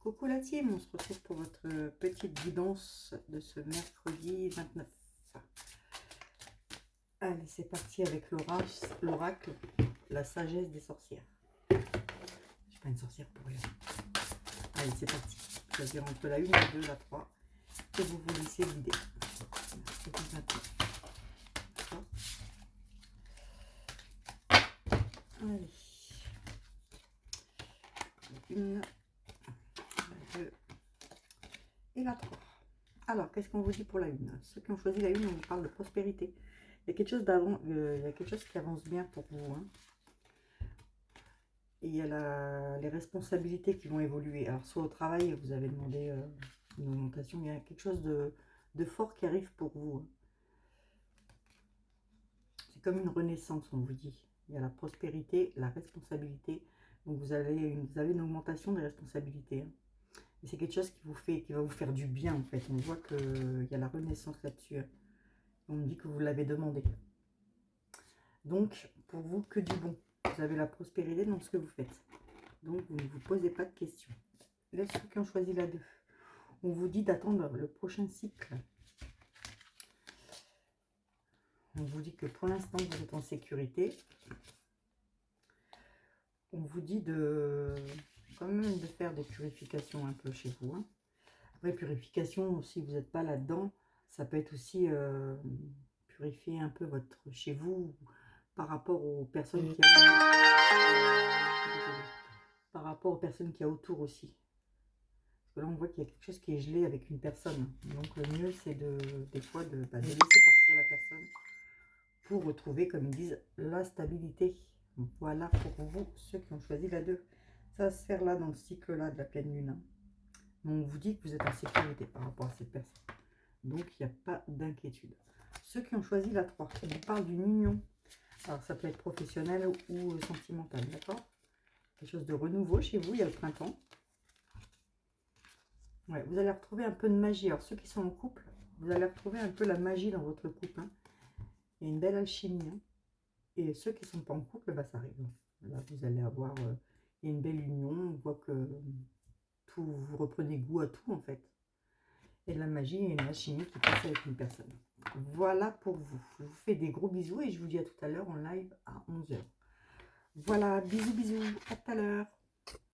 Coucou la team, on se retrouve pour votre petite guidance de ce mercredi 29. Allez, c'est parti avec l'oracle, la sagesse des sorcières. Je suis pas une sorcière pour rien. Allez, c'est parti. Choisir entre la 1, la 2, la 3 et vous vous laissez guider. Mercredi 29. D'accord. Allez. La 1, la 2 et la 3. Alors, qu'est-ce qu'on vous dit pour la 1? Ceux qui ont choisi la 1, on vous parle de prospérité. Il y a quelque chose d'avant, il y a quelque chose qui avance bien pour vous. Hein. Et il y a les responsabilités qui vont évoluer. Alors, soit au travail, vous avez demandé une augmentation, il y a quelque chose de fort qui arrive pour vous. Hein. C'est comme une renaissance, on vous dit. Il y a la prospérité, la responsabilité. Donc, vous avez une augmentation des responsabilités. Hein. Et c'est quelque chose qui va vous faire du bien, en fait. On voit qu'il y a la renaissance là-dessus. Hein. On me dit que vous l'avez demandé. Donc, pour vous, que du bon. Vous avez la prospérité dans ce que vous faites. Donc, vous ne vous posez pas de questions. Là, ceux qui ont choisi la 2, on vous dit d'attendre le prochain cycle. On vous dit que pour l'instant, vous êtes en sécurité. On vous dit quand même de faire des purifications un peu chez vous. Hein. Après, purification, si vous n'êtes pas là-dedans, ça peut être aussi purifier un peu chez vous par rapport aux personnes qui par rapport aux personnes qu'il y a autour aussi. Parce que là, on voit qu'il y a quelque chose qui est gelé avec une personne. Donc, le mieux, c'est des fois de laisser partir la personne pour retrouver, comme ils disent, la stabilité. Voilà pour vous, ceux qui ont choisi la 2. Ça va se faire là, dans le cycle-là de la pleine lune. Hein. Donc, on vous dit que vous êtes en sécurité par rapport à cette personne. Donc, il n'y a pas d'inquiétude. Ceux qui ont choisi la 3, on vous parle d'une union. Alors, ça peut être professionnel ou sentimental, d'accord? Quelque chose de renouveau chez vous, il y a le printemps. Ouais, vous allez retrouver un peu de magie. Alors, ceux qui sont en couple, vous allez retrouver un peu la magie dans votre couple. Hein. Il y a une belle alchimie. Hein. Et ceux qui ne sont pas en couple, bah, ça arrive. Là, vous allez avoir il y a une belle union. On voit que vous reprenez goût à tout, en fait. Et de la magie et une alchimie qui passe avec une personne. Voilà pour vous. Je vous fais des gros bisous et je vous dis à tout à l'heure en live à 11 h. Voilà, bisous, bisous. À tout à l'heure.